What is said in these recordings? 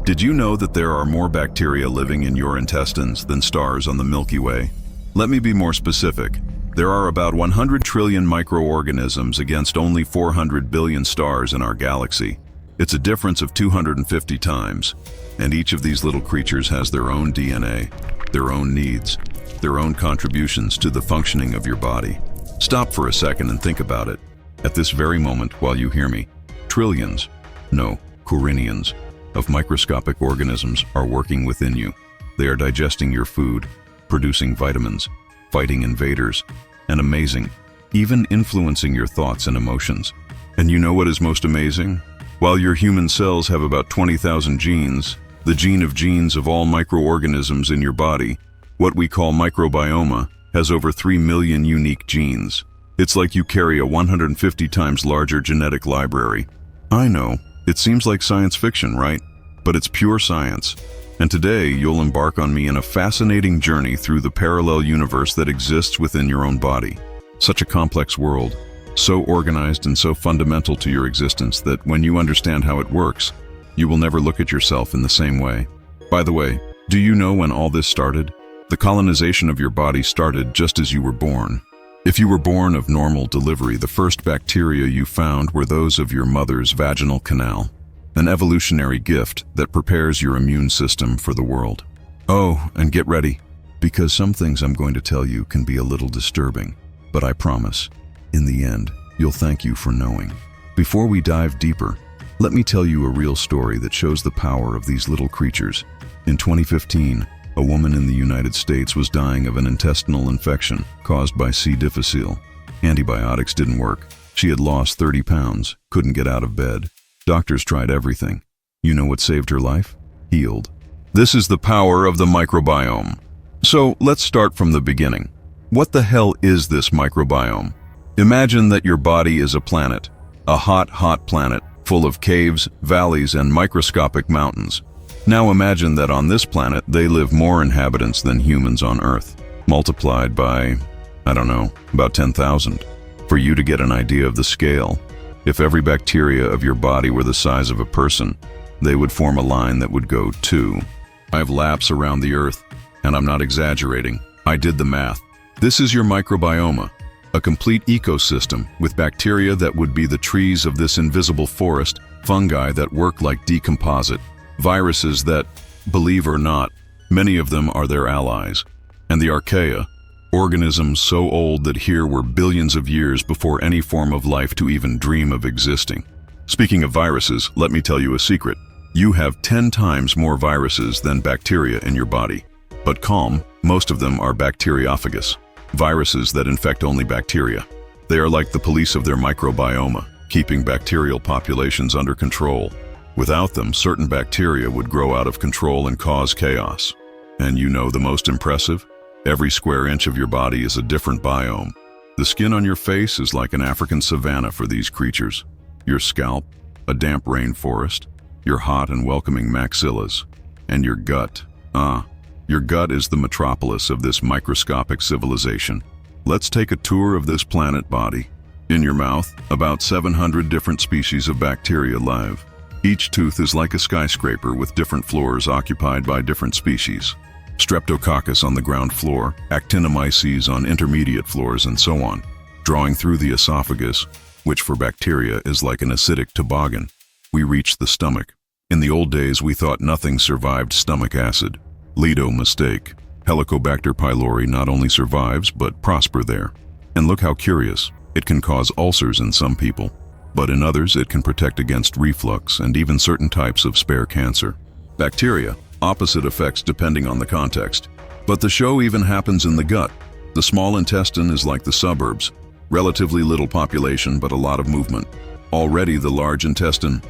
Did you know that there are more bacteria living in your intestines than stars on the Milky Way? Let me be more specific. There are about 100 trillion microorganisms against only 400 billion stars in our galaxy. It's a difference of 250 times. And each of these little creatures has their own DNA, their own needs, their own contributions to the functioning of your body. Stop for a second and think about it. At this very moment, while you hear me, trillions, no, quintillions, of microscopic organisms are working within you. They are digesting your food, producing vitamins, fighting invaders, and amazing, even influencing your thoughts and emotions. And you know what is most amazing? While your human cells have about 20,000 genes, the gene of genes of all microorganisms in your body, what we call microbiome, has over 3 million unique genes. It's like you carry a 150 times larger genetic library. I know, it seems like science fiction, right? But it's pure science. And today, you'll embark on me in a fascinating journey through the parallel universe that exists within your own body. Such a complex world, so organized and so fundamental to your existence that when you understand how it works, you will never look at yourself in the same way. By the way, do you know when all this started? The colonization of your body started just as you were born. If you were born of normal delivery, the first bacteria you found were those of your mother's vaginal canal, an evolutionary gift that prepares your immune system for the world. Oh, and get ready, because some things I'm going to tell you can be a little disturbing, but I promise, in the end, you'll thank you for knowing. Before we dive deeper, let me tell you a real story that shows the power of these little creatures. In 2015, a woman in the United States was dying of an intestinal infection caused by C. difficile. Antibiotics didn't work. She had lost 30 pounds, couldn't get out of bed. Doctors tried everything. You know what saved her life? Healed. This is the power of the microbiome. So let's start from the beginning. What the hell is this microbiome? Imagine that your body is a planet, a hot, hot planet full of caves, valleys, and microscopic mountains. Now imagine that on this planet they live more inhabitants than humans on Earth, multiplied by, I don't know, about 10,000. For you to get an idea of the scale, if every bacteria of your body were the size of a person, they would form a line that would go 2. I have laps around the Earth, and I'm not exaggerating. I did the math. This is your microbiome, a complete ecosystem with bacteria that would be the trees of this invisible forest, fungi that work like decomposite, viruses that, believe or not, many of them are their allies, and the archaea, organisms so old that here were billions of years before any form of life to even dream of existing. Speaking of viruses, let me tell you a secret. You have 10 times more viruses than bacteria in your body. But calm, most of them are bacteriophagous, viruses that infect only bacteria. They are like the police of their microbiome, keeping bacterial populations under control. Without them, certain bacteria would grow out of control and cause chaos. And you know the most impressive? Every square inch of your body is a different biome. The skin on your face is like an African savanna for these creatures. Your scalp, a damp rainforest. Your hot and welcoming maxillas. And your gut. Your gut is the metropolis of this microscopic civilization. Let's take a tour of this planet body. In your mouth, about 700 different species of bacteria live. Each tooth is like a skyscraper with different floors occupied by different species. Streptococcus on the ground floor, actinomyces on intermediate floors, and so on, drawing through the esophagus, which for bacteria is like an acidic toboggan. We reach the stomach. In the old days, we thought nothing survived stomach acid. Lido mistake. Helicobacter pylori not only survives, but prosper there. And look how curious, it can cause ulcers in some people. But in others, it can protect against reflux and even certain types of spare cancer. Bacteria, opposite effects depending on the context. But the show even happens in the gut. The small intestine is like the suburbs. Relatively little population, but a lot of movement. Already the large intestine.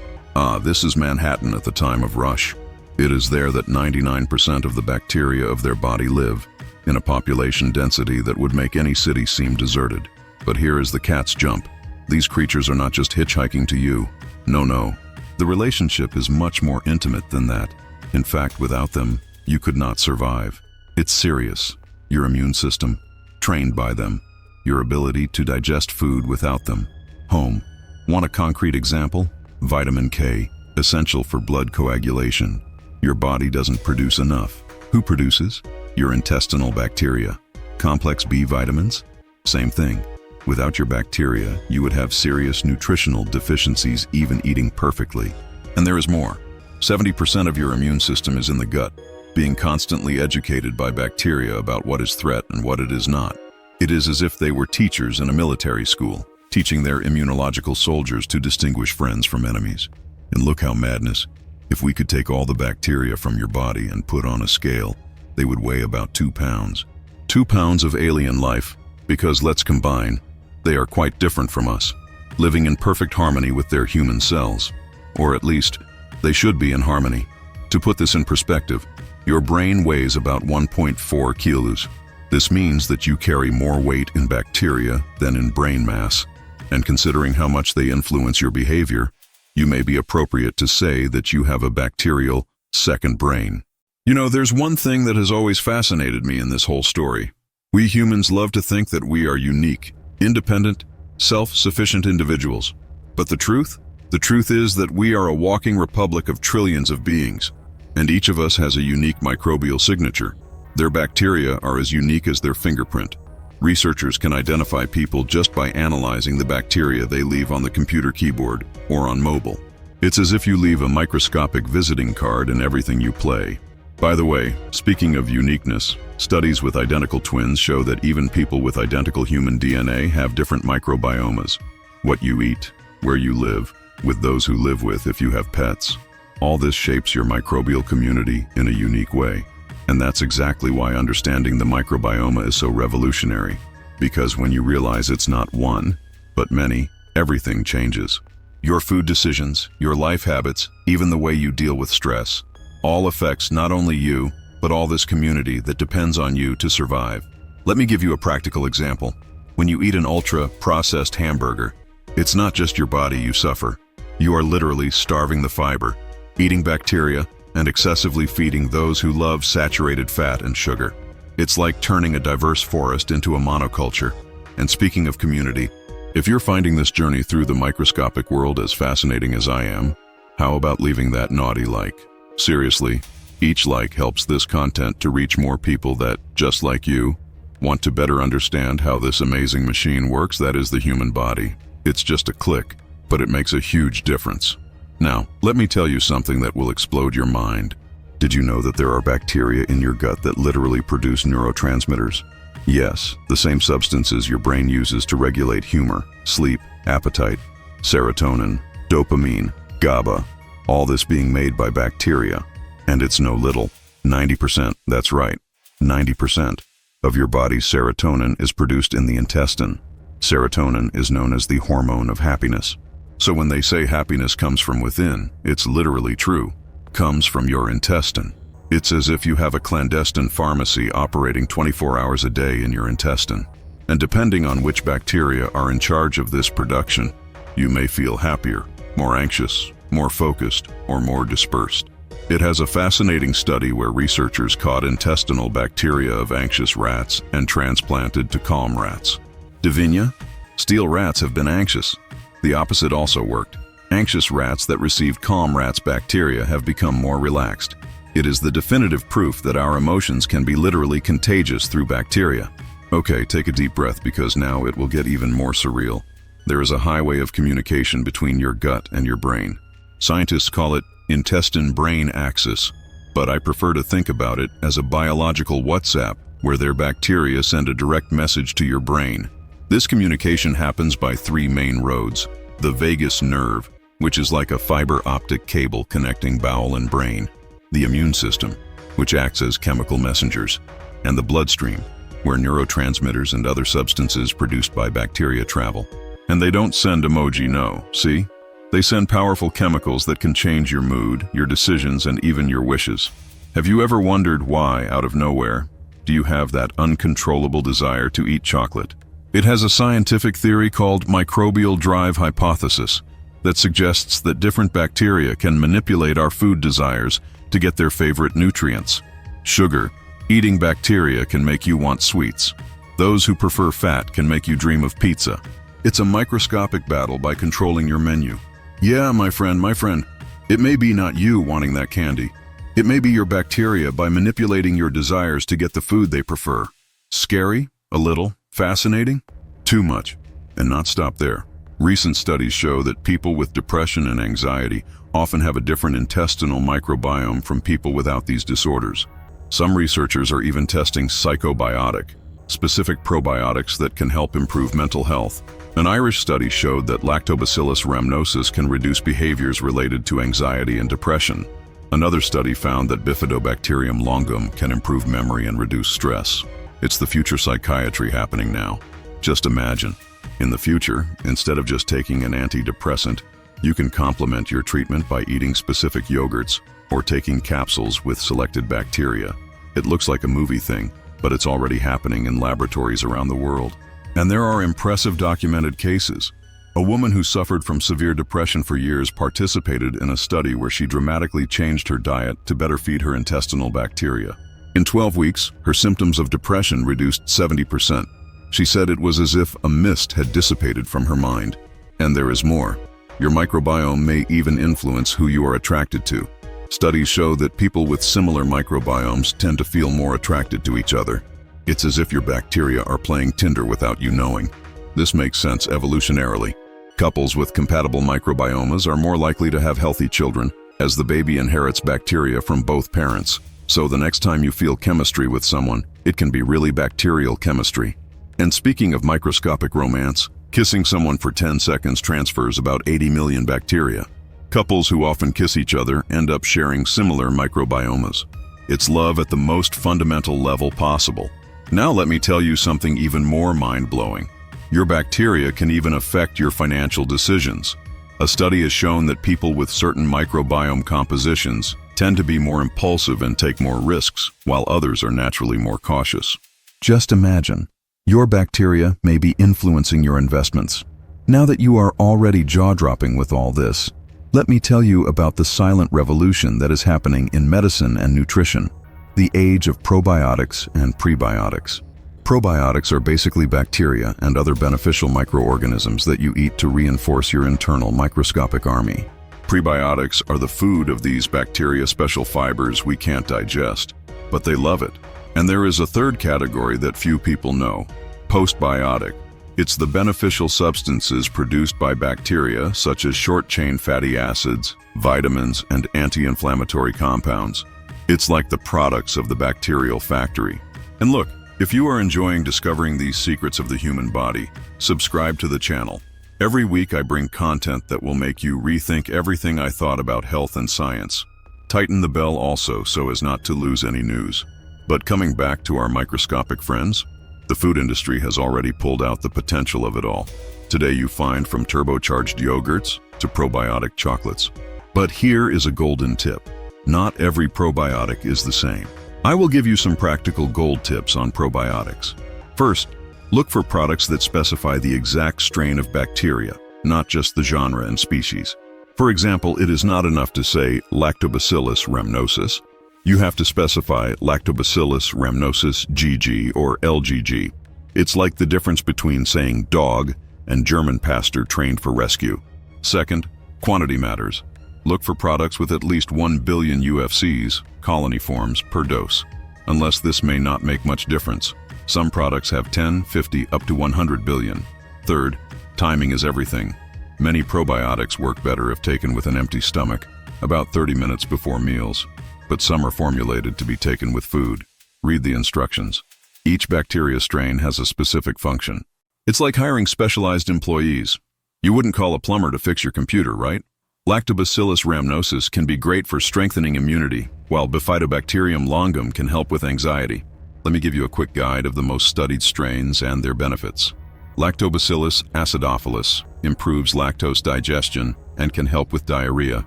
This is Manhattan at the time of rush. It is there that 99% of the bacteria of their body live, in a population density that would make any city seem deserted. But here is the cat's jump. These creatures are not just hitchhiking to you. No. The relationship is much more intimate than that. In fact, without them, you could not survive. It's serious. Your immune system, trained by them. Your ability to digest food without them. Home. Want a concrete example? Vitamin K, essential for blood coagulation. Your body doesn't produce enough. Who produces? Your intestinal bacteria. Complex B vitamins? Same thing. Without your bacteria, you would have serious nutritional deficiencies even eating perfectly. And there is more. 70% of your immune system is in the gut, being constantly educated by bacteria about what is threat and what it is not. It is as if they were teachers in a military school, teaching their immunological soldiers to distinguish friends from enemies. And look how madness. If we could take all the bacteria from your body and put on a scale, they would weigh about 2 pounds. 2 pounds of alien life, because let's combine, they are quite different from us, living in perfect harmony with their human cells. Or at least, they should be in harmony. To put this in perspective, your brain weighs about 1.4 kilos. This means that you carry more weight in bacteria than in brain mass. And considering how much they influence your behavior, you may be appropriate to say that you have a bacterial second brain. You know, there's one thing that has always fascinated me in this whole story. We humans love to think that we are unique, independent, self-sufficient individuals. But the truth? The truth is that we are a walking republic of trillions of beings, and each of us has a unique microbial signature. Their bacteria are as unique as their fingerprint. Researchers can identify people just by analyzing the bacteria they leave on the computer keyboard or on mobile. It's as if you leave a microscopic visiting card in everything you play. By the way, speaking of uniqueness, studies with identical twins show that even people with identical human DNA have different microbiomes. What you eat, where you live, with those who live with if you have pets. All this shapes your microbial community in a unique way. And that's exactly why understanding the microbiome is so revolutionary. Because when you realize it's not one, but many, everything changes. Your food decisions, your life habits, even the way you deal with stress, all affects not only you, but all this community that depends on you to survive. Let me give you a practical example. When you eat an ultra-processed hamburger, it's not just your body you suffer. You are literally starving the fiber, eating bacteria, and excessively feeding those who love saturated fat and sugar. It's like turning a diverse forest into a monoculture. And speaking of community, if you're finding this journey through the microscopic world as fascinating as I am, how about leaving that naughty like? Seriously, each like helps this content to reach more people that, just like you, want to better understand how this amazing machine works that is the human body. It's just a click, but it makes a huge difference. Now, let me tell you something that will explode your mind. Did you know that there are bacteria in your gut that literally produce neurotransmitters? Yes, the same substances your brain uses to regulate humor, sleep, appetite, serotonin, dopamine, GABA, all this being made by bacteria. And it's no little, 90%, that's right, 90% of your body's serotonin is produced in the intestine. Serotonin is known as the hormone of happiness. So when they say happiness comes from within, it's literally true. Comes from your intestine. It's as if you have a clandestine pharmacy operating 24 hours a day in your intestine. And depending on which bacteria are in charge of this production, you may feel happier, more anxious, more focused, or more dispersed. It has a fascinating study where researchers caught intestinal bacteria of anxious rats and transplanted to calm rats. Divinia? Steel rats have been anxious. The opposite also worked. Anxious rats that received calm rats' bacteria have become more relaxed. It is the definitive proof that our emotions can be literally contagious through bacteria. Okay, take a deep breath because now it will get even more surreal. There is a highway of communication between your gut and your brain. Scientists call it intestine-brain axis, but I prefer to think about it as a biological WhatsApp where their bacteria send a direct message to your brain. This communication happens by 3 main roads: the vagus nerve, which is like a fiber optic cable connecting bowel and brain; the immune system, which acts as chemical messengers; and the bloodstream, where neurotransmitters and other substances produced by bacteria travel. And they don't send emoji no, see? They send powerful chemicals that can change your mood, your decisions, and even your wishes. Have you ever wondered why, out of nowhere, do you have that uncontrollable desire to eat chocolate? It has a scientific theory called microbial drive hypothesis that suggests that different bacteria can manipulate our food desires to get their favorite nutrients. Sugar, eating bacteria can make you want sweets. Those who prefer fat can make you dream of pizza. It's a microscopic battle by controlling your menu. Yeah, my friend, it may be not you wanting that candy, It may be your bacteria by manipulating your desires to get the food they prefer. Scary? A little. Fascinating? Too much. And not stop there. Recent studies show that people with depression and anxiety often have a different intestinal microbiome from people without these disorders. Some researchers are even testing psychobiotic, specific probiotics that can help improve mental health. An Irish study showed that Lactobacillus rhamnosus can reduce behaviors related to anxiety and depression. Another study found that Bifidobacterium longum can improve memory and reduce stress. It's the future psychiatry happening now. Just imagine, in the future, instead of just taking an antidepressant, you can complement your treatment by eating specific yogurts or taking capsules with selected bacteria. It looks like a movie thing, but it's already happening in laboratories around the world. And there are impressive documented cases. A woman who suffered from severe depression for years participated in a study where she dramatically changed her diet to better feed her intestinal bacteria. In 12 weeks, her symptoms of depression reduced 70%. She said it was as if a mist had dissipated from her mind. And there is more. Your microbiome may even influence who you are attracted to. Studies show that people with similar microbiomes tend to feel more attracted to each other. It's as if your bacteria are playing Tinder without you knowing. This makes sense evolutionarily. Couples with compatible microbiomes are more likely to have healthy children, as the baby inherits bacteria from both parents. So the next time you feel chemistry with someone, it can be really bacterial chemistry. And speaking of microscopic romance, kissing someone for 10 seconds transfers about 80 million bacteria. Couples who often kiss each other end up sharing similar microbiomes. It's love at the most fundamental level possible. Now let me tell you something even more mind-blowing. Your bacteria can even affect your financial decisions. A study has shown that people with certain microbiome compositions tend to be more impulsive and take more risks, while others are naturally more cautious. Just imagine, your bacteria may be influencing your investments. Now that you are already jaw-dropping with all this, let me tell you about the silent revolution that is happening in medicine and nutrition, the age of probiotics and prebiotics. Probiotics are basically bacteria and other beneficial microorganisms that you eat to reinforce your internal microscopic army. Prebiotics are the food of these bacteria special fibers we can't digest, but they love it. And there is a third category that few people know, postbiotic. It's the beneficial substances produced by bacteria such as short-chain fatty acids, vitamins, and anti-inflammatory compounds. It's like the products of the bacterial factory. And look, if you are enjoying discovering these secrets of the human body, subscribe to the channel. Every week I bring content that will make you rethink everything I thought about health and science. Tighten the bell also so as not to lose any news. But coming back to our microscopic friends, the food industry has already pulled out the potential of it all. Today you find from turbocharged yogurts to probiotic chocolates. But here is a golden tip. Not every probiotic is the same. I will give you some practical gold tips on probiotics. First, look for products that specify the exact strain of bacteria, not just the genre and species. For example, it is not enough to say Lactobacillus rhamnosus. You have to specify Lactobacillus rhamnosus GG or LGG. It's like the difference between saying dog and German pastor trained for rescue. Second, quantity matters. Look for products with at least 1 billion UFCs, colony forms, per dose. Unless this may not make much difference. Some products have 10, 50, up to 100 billion. Third, timing is everything. Many probiotics work better if taken with an empty stomach, about 30 minutes before meals. But some are formulated to be taken with food. Read the instructions. Each bacteria strain has a specific function. It's like hiring specialized employees. You wouldn't call a plumber to fix your computer, right? Lactobacillus rhamnosus can be great for strengthening immunity, while Bifidobacterium longum can help with anxiety. Let me give you a quick guide of the most studied strains and their benefits. Lactobacillus acidophilus improves lactose digestion and can help with diarrhea.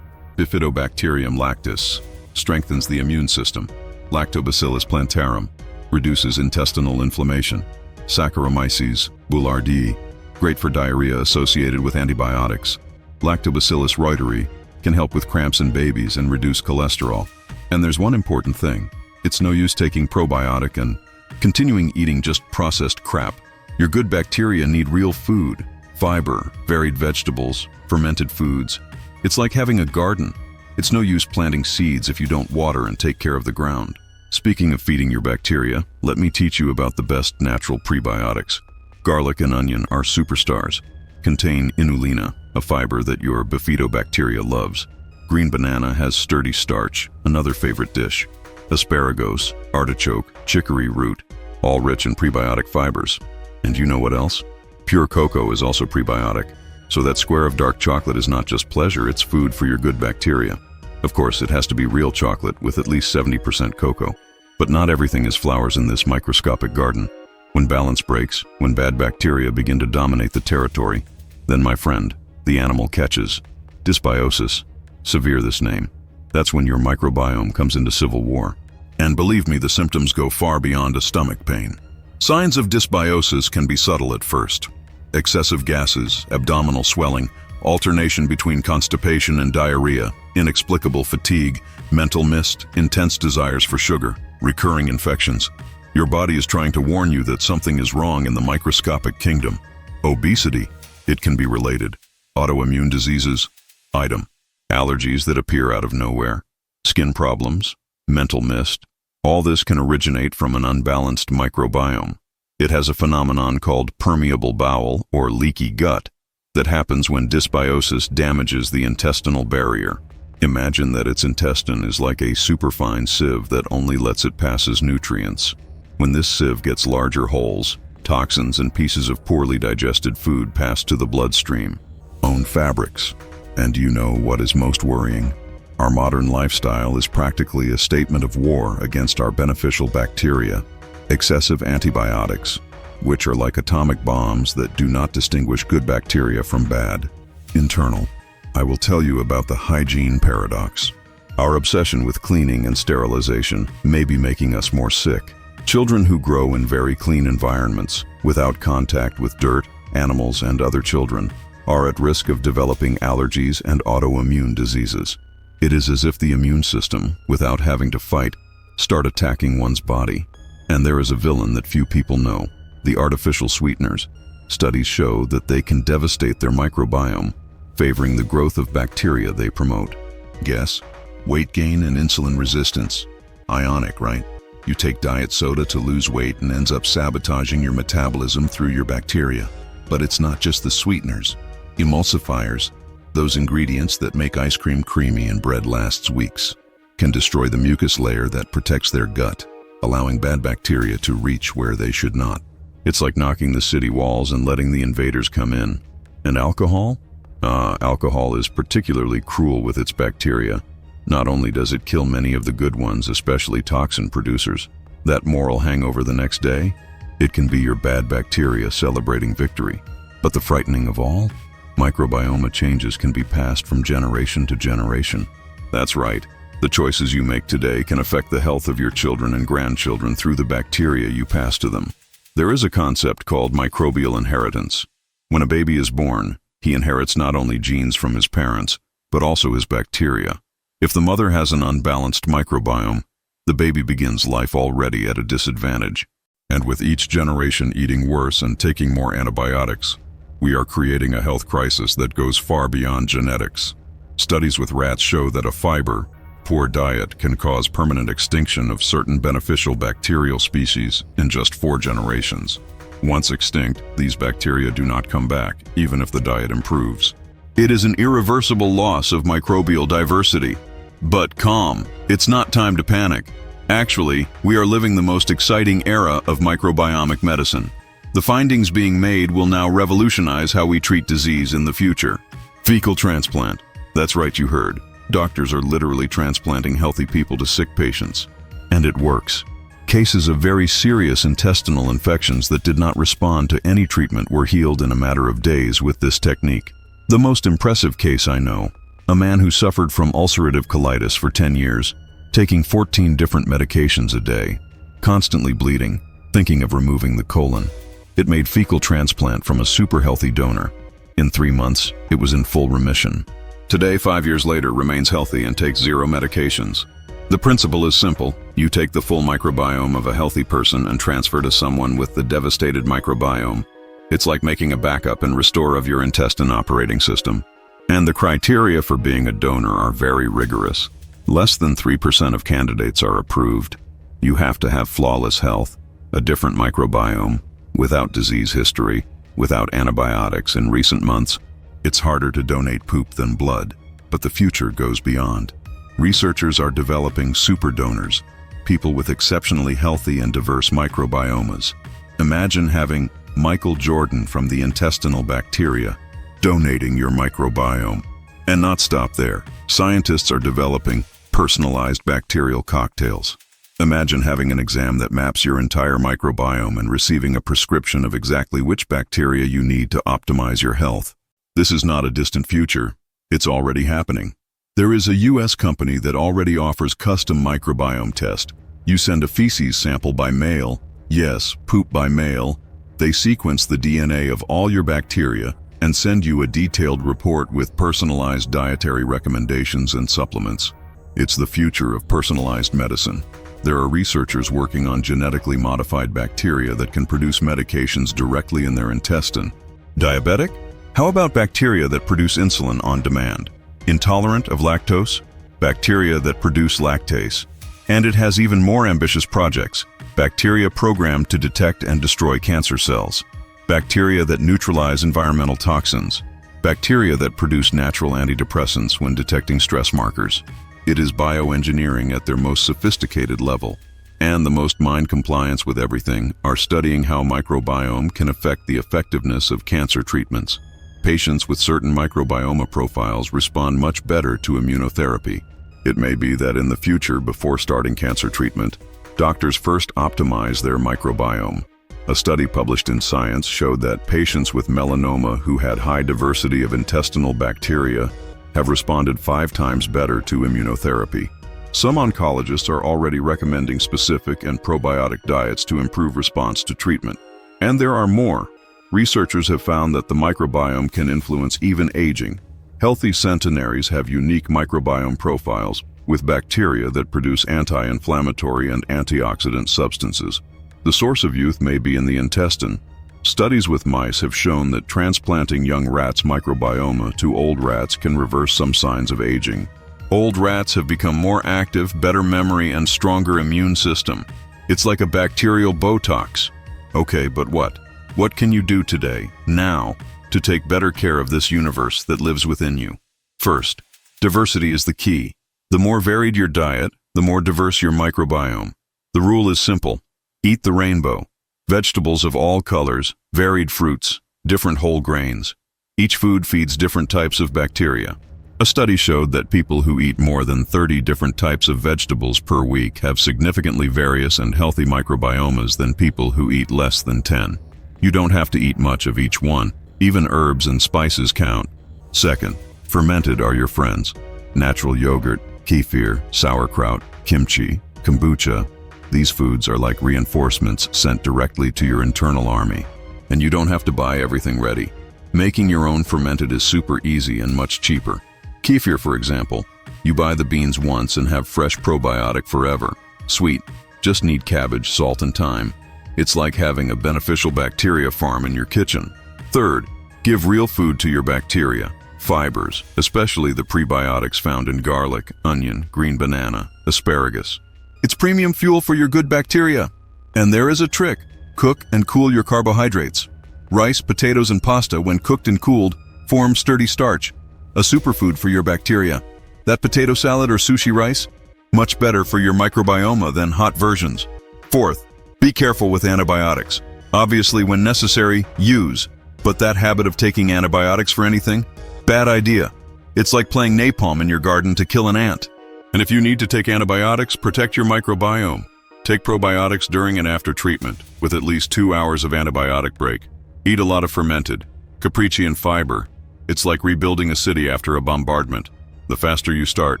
Bifidobacterium lactis strengthens the immune system. Lactobacillus plantarum reduces intestinal inflammation. Saccharomyces boulardii, great for diarrhea associated with antibiotics. Lactobacillus reuteri can help with cramps in babies and reduce cholesterol. And there's one important thing. It's no use taking probiotic and continuing eating just processed crap. Your good bacteria need real food, fiber, varied vegetables, fermented foods. It's like having a garden. It's no use planting seeds if you don't water and take care of the ground. Speaking of feeding your bacteria, let me teach you about the best natural prebiotics. Garlic and onion are superstars. Contain inulina, a fiber that your bifidobacteria loves. Green banana has sturdy starch, another favorite dish. Asparagus, artichoke, chicory root, all rich in prebiotic fibers. And you know what else? Pure cocoa is also prebiotic. So that square of dark chocolate is not just pleasure, it's food for your good bacteria. Of course, it has to be real chocolate with at least 70% cocoa. But not everything is flowers in this microscopic garden. When balance breaks, when bad bacteria begin to dominate the territory, then my friend, the animal catches. Dysbiosis. Severe this name. That's when your microbiome comes into civil war. And believe me, the symptoms go far beyond a stomach pain. Signs of dysbiosis can be subtle at first. Excessive gases, abdominal swelling, alternation between constipation and diarrhea, inexplicable fatigue, mental mist, intense desires for sugar, recurring infections. Your body is trying to warn you that something is wrong in the microscopic kingdom. Obesity. It can be related. Autoimmune diseases. Item. Allergies that appear out of nowhere. Skin problems. Mental mist. All this can originate from an unbalanced microbiome. It has a phenomenon called permeable bowel or leaky gut that happens when dysbiosis damages the intestinal barrier. Imagine that its intestine is like a superfine sieve that only lets it pass as nutrients. When this sieve gets larger holes, toxins and pieces of poorly digested food pass to the bloodstream. Own fabrics. And you know what is most worrying? Our modern lifestyle is practically a statement of war against our beneficial bacteria. Excessive antibiotics, which are like atomic bombs that do not distinguish good bacteria from bad. Internal. I will tell you about the hygiene paradox. Our obsession with cleaning and sterilization may be making us more sick. Children who grow in very clean environments, without contact with dirt, animals, and other children, are at risk of developing allergies and autoimmune diseases. It is as if the immune system, without having to fight, start attacking one's body. And there is a villain that few people know, the artificial sweeteners. Studies show that they can devastate their microbiome, favoring the growth of bacteria they promote. Guess? Weight gain and insulin resistance. Ionic, right? You take diet soda to lose weight and ends up sabotaging your metabolism through your bacteria. But it's not just the sweeteners. Emulsifiers, those ingredients that make ice cream creamy and bread lasts weeks, can destroy the mucus layer that protects their gut, allowing bad bacteria to reach where they should not. It's like knocking the city walls and letting the invaders come in. And alcohol? Alcohol is particularly cruel with its bacteria. Not only does it kill many of the good ones, especially toxin producers, that moral hangover the next day, it can be your bad bacteria celebrating victory. But the frightening of all? Microbiome changes can be passed from generation to generation. That's right. The choices you make today can affect the health of your children and grandchildren through the bacteria you pass to them. There is a concept called microbial inheritance. When a baby is born, he inherits not only genes from his parents, but also his bacteria. If the mother has an unbalanced microbiome, the baby begins life already at a disadvantage. And with each generation eating worse and taking more antibiotics, we are creating a health crisis that goes far beyond genetics. Studies with rats show that a poor diet can cause permanent extinction of certain beneficial bacterial species in just 4 generations. Once extinct, these bacteria do not come back, even if the diet improves. It is an irreversible loss of microbial diversity. But calm, it's not time to panic. Actually, we are living the most exciting era of microbiomic medicine. The findings being made will now revolutionize how we treat disease in the future. Fecal transplant. That's right, you heard. Doctors are literally transplanting healthy people to sick patients. And it works. Cases of very serious intestinal infections that did not respond to any treatment were healed in a matter of days with this technique. The most impressive case I know, a man who suffered from ulcerative colitis for 10 years, taking 14 different medications a day, constantly bleeding, thinking of removing the colon. It made fecal transplant from a super healthy donor. In 3 months, it was in full remission. Today, 5 years later, remains healthy and takes 0 medications. The principle is simple. You take the full microbiome of a healthy person and transfer to someone with the devastated microbiome. It's like making a backup and restore of your intestine operating system. And the criteria for being a donor are very rigorous. Less than 3% of candidates are approved. You have to have flawless health, a different microbiome, without disease history, without antibiotics in recent months. It's harder to donate poop than blood, but the future goes beyond. Researchers are developing super donors, people with exceptionally healthy and diverse microbiomes. Imagine having Michael Jordan from the intestinal bacteria donating your microbiome. And not stop there. Scientists are developing personalized bacterial cocktails. Imagine having an exam that maps your entire microbiome and receiving a prescription of exactly which bacteria you need to optimize your health. This is not a distant future. It's already happening. There is a US company that already offers custom microbiome test. You send a feces sample by mail. Yes, poop by mail. They sequence the DNA of all your bacteria and send you a detailed report with personalized dietary recommendations and supplements. It's the future of personalized medicine. There are researchers working on genetically modified bacteria that can produce medications directly in their intestine. Diabetic? How about bacteria that produce insulin on demand? Intolerant of lactose? Bacteria that produce lactase. And it has even more ambitious projects. Bacteria programmed to detect and destroy cancer cells. Bacteria that neutralize environmental toxins. Bacteria that produce natural antidepressants when detecting stress markers. It is bioengineering at their most sophisticated level. And the most mind compliance with everything are studying how microbiome can affect the effectiveness of cancer treatments. Patients with certain microbiome profiles respond much better to immunotherapy. It may be that in the future, before starting cancer treatment, doctors first optimize their microbiome. A study published in Science showed that patients with melanoma who had high diversity of intestinal bacteria have responded 5 times better to immunotherapy. Some oncologists are already recommending specific and probiotic diets to improve response to treatment. And there are more. Researchers have found that the microbiome can influence even aging. Healthy centenaries have unique microbiome profiles with bacteria that produce anti-inflammatory and antioxidant substances. The source of youth may be in the intestine. Studies with mice have shown that transplanting young rats' microbiome to old rats can reverse some signs of aging. Old rats have become more active, better memory, and stronger immune system. It's like a bacterial Botox. Okay, but what? What can you do today, now, to take better care of this universe that lives within you? First, diversity is the key. The more varied your diet, the more diverse your microbiome. The rule is simple. Eat the rainbow. Vegetables of all colors, varied fruits, different whole grains. Each food feeds different types of bacteria. A study showed that people who eat more than 30 different types of vegetables per week have significantly various and healthy microbiomes than people who eat less than 10. You don't have to eat much of each one. Even herbs and spices count. Second, fermented are your friends. Natural yogurt, kefir, sauerkraut, kimchi, kombucha. These foods are like reinforcements sent directly to your internal army. And you don't have to buy everything ready. Making your own fermented is super easy and much cheaper. Kefir, for example, you buy the beans once and have fresh probiotic forever. Sweet, just need cabbage, salt, and thyme. It's like having a beneficial bacteria farm in your kitchen. Third, give real food to your bacteria. Fibers, especially the prebiotics found in garlic, onion, green banana, asparagus. It's premium fuel for your good bacteria. And there is a trick. Cook and cool your carbohydrates. Rice, potatoes, and pasta, when cooked and cooled, form sturdy starch. A superfood for your bacteria. That potato salad or sushi rice? Much better for your microbiome than hot versions. Fourth, be careful with antibiotics. Obviously, when necessary, use. But that habit of taking antibiotics for anything? Bad idea. It's like playing napalm in your garden to kill an ant. And if you need to take antibiotics, protect your microbiome. Take probiotics during and after treatment, with at least 2 hours of antibiotic break. Eat a lot of fermented, capricci and fiber. It's like rebuilding a city after a bombardment. The faster you start,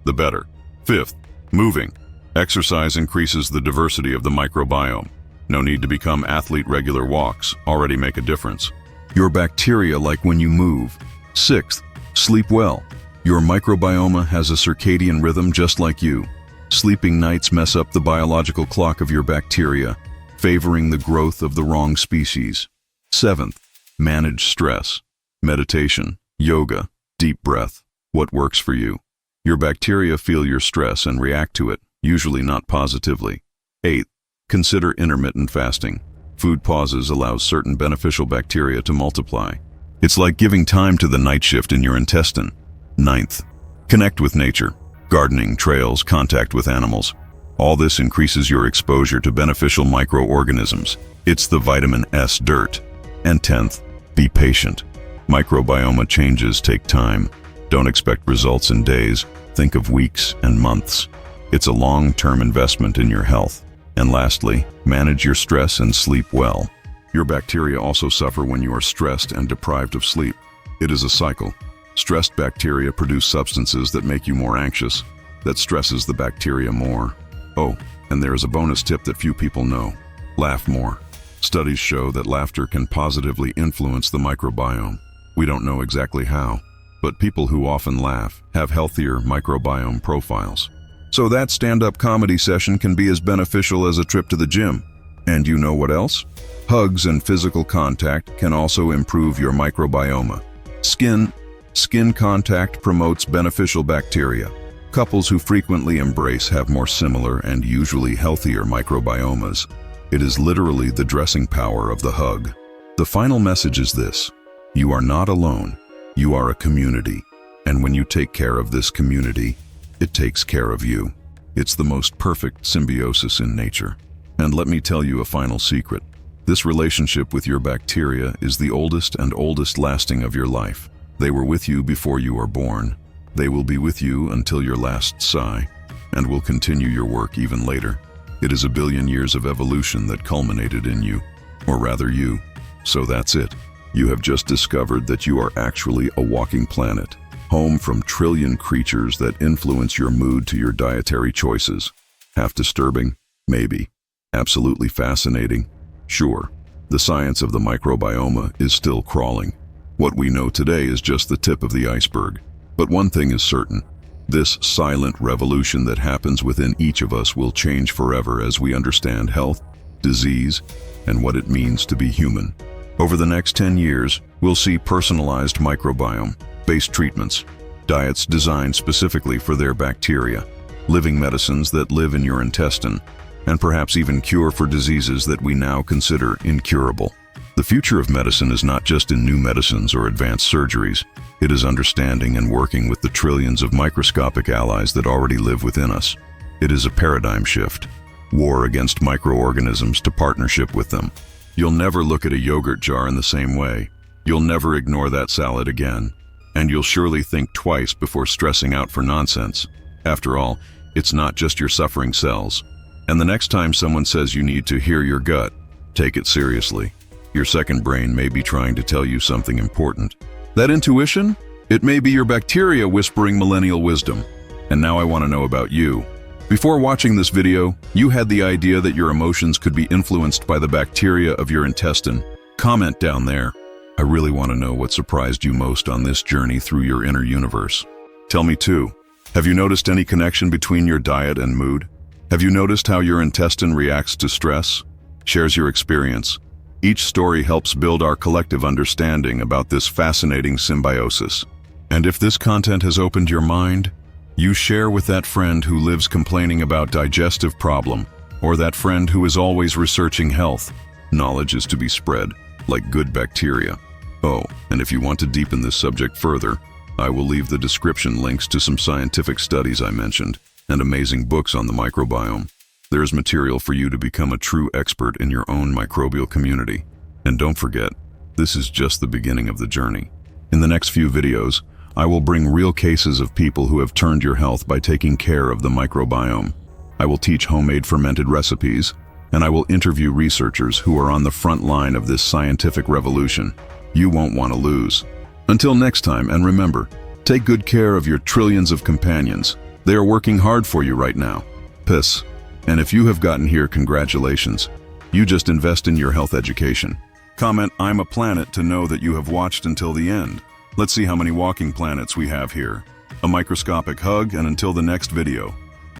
the better. Fifth, moving. Exercise increases the diversity of the microbiome. No need to become athlete. Regular walks already make a difference. Your bacteria like when you move. Sixth, sleep well. Your microbiome has a circadian rhythm just like you. Sleeping nights mess up the biological clock of your bacteria, favoring the growth of the wrong species. Seventh, manage stress. Meditation, yoga, Deep breath. What works for you? Your bacteria feel your stress and react to it, usually not positively. 8. Consider intermittent fasting. Food pauses allow certain beneficial bacteria to multiply. It's like giving time to the night shift in your intestine. 9th. Connect with nature. Gardening, trails, contact with animals. All this increases your exposure to beneficial microorganisms. It's the vitamin S dirt. And 10th, be patient. Microbiome changes take time. Don't expect results in days. Think of weeks and months. It's a long-term investment in your health. And lastly, manage your stress and sleep well. Your bacteria also suffer when you are stressed and deprived of sleep. It is a cycle. Stressed bacteria produce substances that make you more anxious. That stresses the bacteria more. Oh, and there is a bonus tip that few people know. Laugh more. Studies show that laughter can positively influence the microbiome. We don't know exactly how, but people who often laugh have healthier microbiome profiles. So that stand-up comedy session can be as beneficial as a trip to the gym. And you know what else? Hugs and physical contact can also improve your microbiome. Skin contact promotes beneficial bacteria. Couples who frequently embrace have more similar and usually healthier microbiomes. It is literally the dressing power of the hug. The final message is this: you are not alone. You are a community. And when you take care of this community, it takes care of you. It's the most perfect symbiosis in nature. And let me tell you a final secret. This relationship with your bacteria is the oldest and oldest lasting of your life. They were with you before you were born. They will be with you until your last sigh, and will continue your work even later. It is a billion years of evolution that culminated in you, or rather you. So that's it. You have just discovered that you are actually a walking planet, home from trillion creatures that influence your mood to your dietary choices. Half disturbing? Maybe. Absolutely fascinating? Sure. The science of the microbiome is still crawling. What we know today is just the tip of the iceberg. But one thing is certain. This silent revolution that happens within each of us will change forever as we understand health, disease, and what it means to be human. Over the next 10 years, we'll see personalized microbiome-based treatments, diets designed specifically for their bacteria, living medicines that live in your intestine, and perhaps even cure for diseases that we now consider incurable. The future of medicine is not just in new medicines or advanced surgeries. It is understanding and working with the trillions of microscopic allies that already live within us. It is a paradigm shift. War against microorganisms to partnership with them. You'll never look at a yogurt jar in the same way. You'll never ignore that salad again. And you'll surely think twice before stressing out for nonsense. After all, it's not just your suffering cells. And the next time someone says you need to hear your gut, take it seriously. Your second brain may be trying to tell you something important. That intuition? It may be your bacteria whispering millennial wisdom. And now I want to know about you. Before watching this video, you had the idea that your emotions could be influenced by the bacteria of your intestine. Comment down there. I really want to know what surprised you most on this journey through your inner universe. Tell me too. Have you noticed any connection between your diet and mood? Have you noticed how your intestine reacts to stress? Shares your experience. Each story helps build our collective understanding about this fascinating symbiosis. And if this content has opened your mind, you share with that friend who lives complaining about digestive problem, or that friend who is always researching health. Knowledge is to be spread, like good bacteria. Oh, and if you want to deepen this subject further, I will leave the description links to some scientific studies I mentioned, and amazing books on the microbiome. There is material for you to become a true expert in your own microbial community. And don't forget, this is just the beginning of the journey. In the next few videos, I will bring real cases of people who have turned your health by taking care of the microbiome. I will teach homemade fermented recipes, and I will interview researchers who are on the front line of this scientific revolution. You won't want to lose. Until next time, and remember, take good care of your trillions of companions. They are working hard for you right now. Peace. And if you have gotten here, congratulations. You just invest in your health education. Comment "I'm a planet" to know that you have watched until the end. Let's see how many walking planets we have here. A microscopic hug, and until the next video.